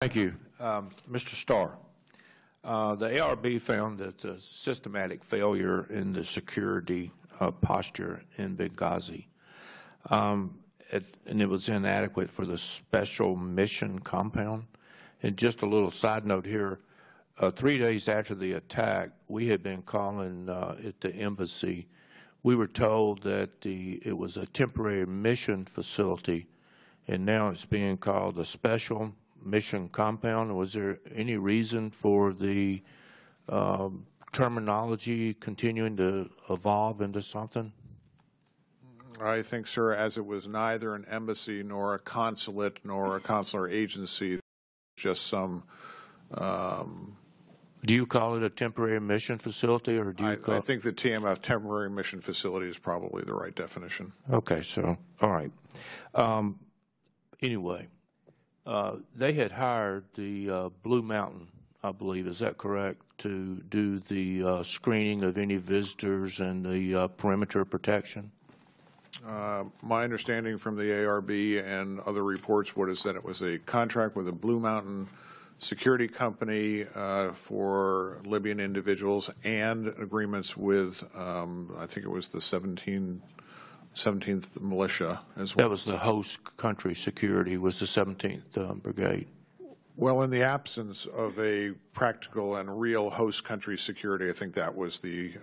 Thank you. Mr. Starr, the ARB found that a systematic failure in the security posture in Benghazi, and it was inadequate for the special mission compound. And just a little side note here, 3 days after the attack, we had been calling at the embassy. We were told that it was a temporary mission facility, and now it's being called a special mission compound. Was there any reason for the terminology continuing to evolve into something? I think, sir, as it was neither an embassy nor a consulate nor a consular agency, just some. Do you call it a temporary mission facility, or do you call I think the TMF temporary mission facility is probably the right definition. Okay, so all right. Anyway. They had hired the Blue Mountain, I believe, is that correct, to do the screening of any visitors and the perimeter protection? My understanding from the ARB and other reports is that it was a contract with a Blue Mountain security company for Libyan individuals and agreements with, I think it was the 17th Militia as well. That was the host country security, was the 17th Brigade. Well, in the absence of a practical and real host country security, I think that was the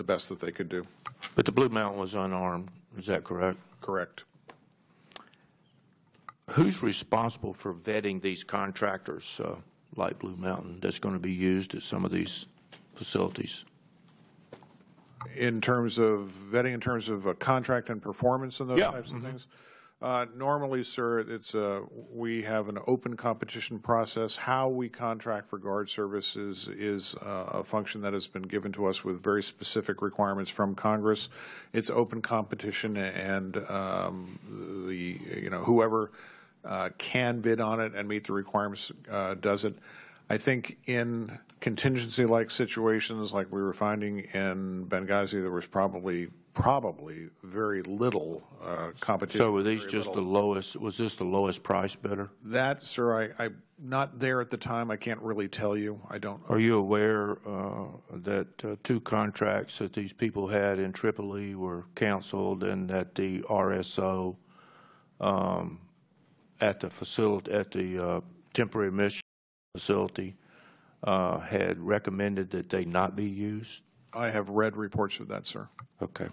best that they could do. But the Blue Mountain was unarmed, is that correct? Correct. Who's responsible for vetting these contractors like Blue Mountain that's going to be used at some of these facilities? In terms of vetting, in terms of contract and performance and those types of things? Normally, sir, we have an open competition process. How we contract for guard services is a function that has been given to us with very specific requirements from Congress. It's open competition, and whoever can bid on it and meet the requirements does it. I think in contingency-like situations like we were finding in Benghazi, there was probably very little competition. So were these just the lowest? Was this the lowest price bidder? That, sir, I'm not there at the time. I can't really tell you. I don't know. Are you aware that 2 contracts that these people had in Tripoli were canceled, and that the RSO at the facility, at the temporary mission facility, had recommended that they not be used? I have read reports of that, sir. Okay.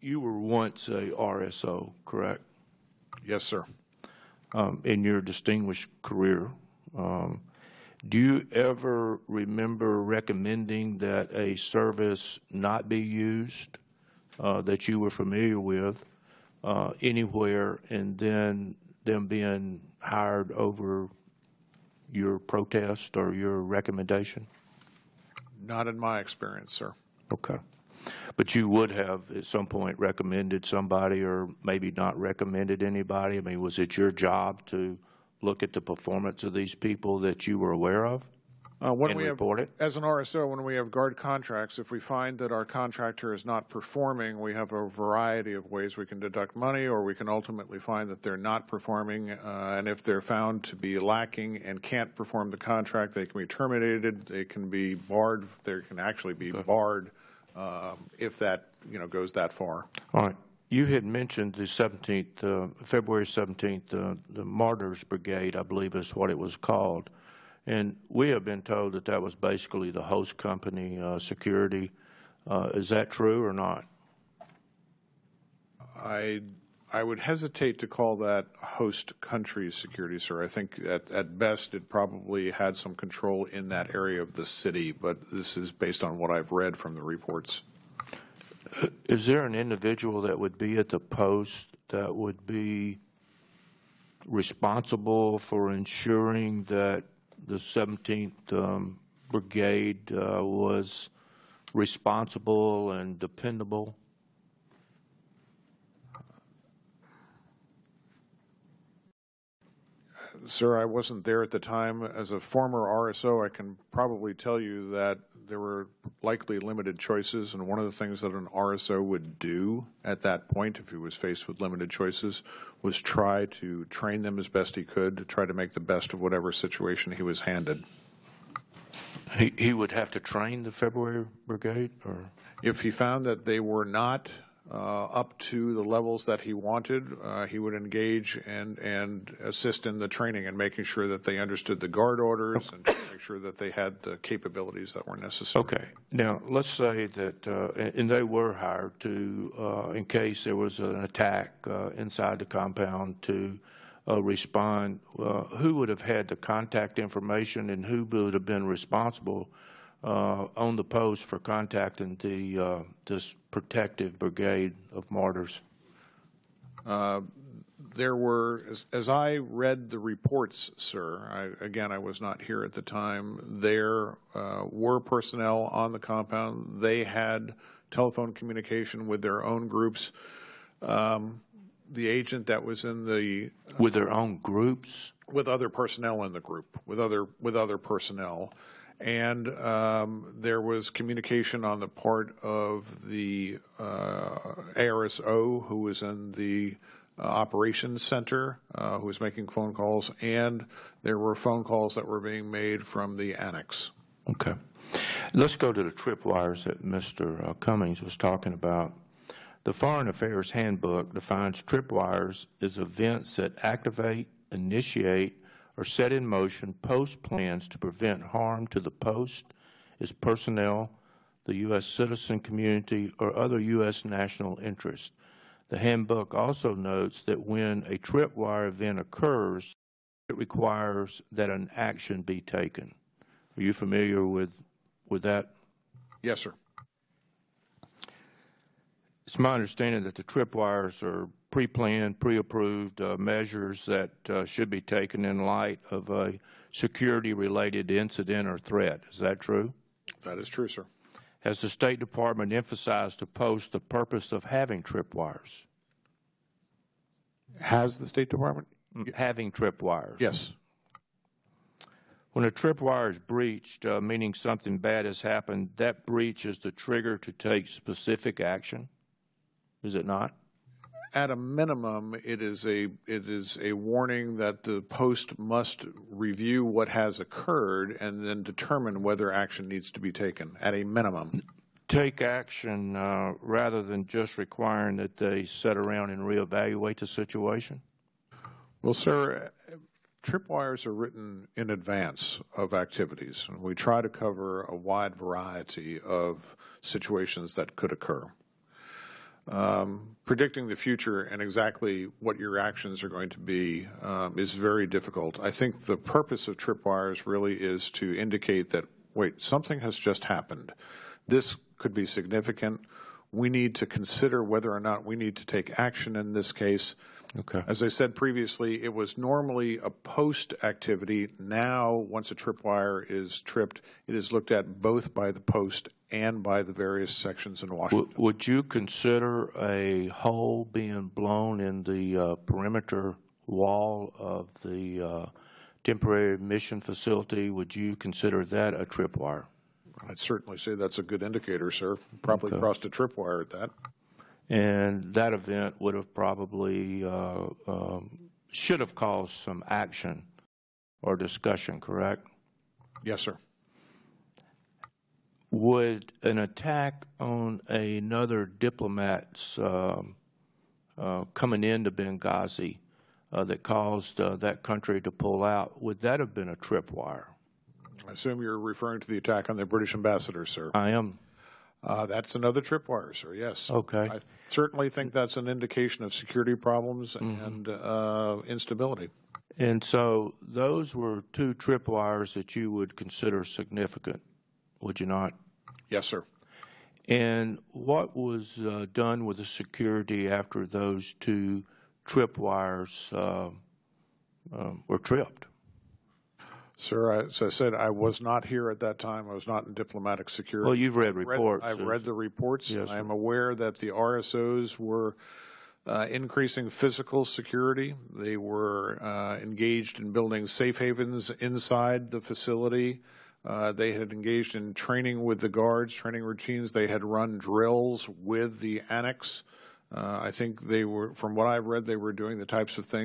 You were once a RSO, correct? Yes, sir. In your distinguished career, do you ever remember recommending that a service not be used that you were familiar with anywhere, and then them being hired over your protest or your recommendation? Not in my experience, sir. Okay. But you would have at some point recommended somebody, or maybe not recommended anybody? I mean, was it your job to look at the performance of these people that you were aware of? When we report it? As an RSO, when we have guard contracts, if we find that our contractor is not performing, we have a variety of ways we can deduct money, or we can ultimately find that they're not performing. And if they're found to be lacking and can't perform the contract, they can be terminated. They can be barred. They can actually be barred if that goes that far. All right. You had mentioned the 17th, February 17th, the Martyrs Brigade, I believe is what it was called. And we have been told that that was basically the host company security. Is that true or not? I would hesitate to call that host country security, sir. I think at best it probably had some control in that area of the city, but this is based on what I've read from the reports. Is there an individual that would be at the post that would be responsible for ensuring that the 17th Brigade was responsible and dependable? Sir, I wasn't there at the time. As a former RSO, I can probably tell you that there were likely limited choices, and one of the things that an RSO would do at that point, if he was faced with limited choices, was try to train them as best he could, to try to make the best of whatever situation he was handed. He would have to train the February Brigade? Or if he found that they were not up to the levels that he wanted, he would engage and assist in the training and making sure that they understood the guard orders and make sure that they had the capabilities that were necessary. Okay. Now, let's say that, and they were hired to, in case there was an attack inside the compound, to respond. Who would have had the contact information, and who would have been responsible on the post for contacting this protective brigade of martyrs? There were, as I read the reports, sir, I was not here at the time, there were personnel on the compound. They had telephone communication with their own groups. The agent that was in the... with their own groups? With other personnel in the group, with other personnel. And there was communication on the part of the ARSO, who was in the operations center, who was making phone calls, and there were phone calls that were being made from the annex. Okay. Let's go to the tripwires that Mr. Cummings was talking about. The Foreign Affairs Handbook defines tripwires as events that activate, initiate, or set in motion post plans to prevent harm to the post, its personnel, the U.S. citizen community, or other U.S. national interest. The handbook also notes that when a tripwire event occurs, it requires that an action be taken. Are you familiar with that? Yes, sir. It's my understanding that the tripwires are pre-planned, pre-approved measures that should be taken in light of a security-related incident or threat. Is that true? That is true, sir. Has the State Department emphasized to post the purpose of having tripwires? Has the State Department? Having tripwires. Yes. When a tripwire is breached, meaning something bad has happened, that breach is the trigger to take specific action. Is it not? At a minimum, it is a warning that the post must review what has occurred and then determine whether action needs to be taken. At a minimum, take action rather than just requiring that they sit around and reevaluate the situation. Well, sir, tripwires are written in advance of activities, and we try to cover a wide variety of situations that could occur. Predicting the future and exactly what your actions are going to be is very difficult. I think the purpose of tripwires really is to indicate that, wait, something has just happened. This could be significant. We need to consider whether or not we need to take action in this case. Okay. As I said previously, it was normally a post activity. Now, once a tripwire is tripped, it is looked at both by the post and by the various sections in Washington. Would you consider a hole being blown in the perimeter wall of the temporary mission facility? Would you consider that a tripwire? I'd certainly say that's a good indicator, sir. Probably Okay. crossed a tripwire at that. And that event would have probably should have caused some action or discussion, correct? Yes, sir. Would an attack on another diplomat's coming into Benghazi that caused that country to pull out, would that have been a tripwire? I assume you're referring to the attack on the British ambassador, sir. I am. That's another tripwire, sir, yes. Okay. I certainly think that's an indication of security problems and instability. And so those were two tripwires that you would consider significant, would you not? Yes, sir. And what was done with the security after those two tripwires were tripped? Sir, as I said, I was not here at that time. I was not in diplomatic security. Well, you've read reports. I've read the reports. Yes, I am aware that the RSOs were increasing physical security. They were engaged in building safe havens inside the facility. They had engaged in training with the guards, training routines. They had run drills with the annex. I think they were, from what I've read, they were doing the types of things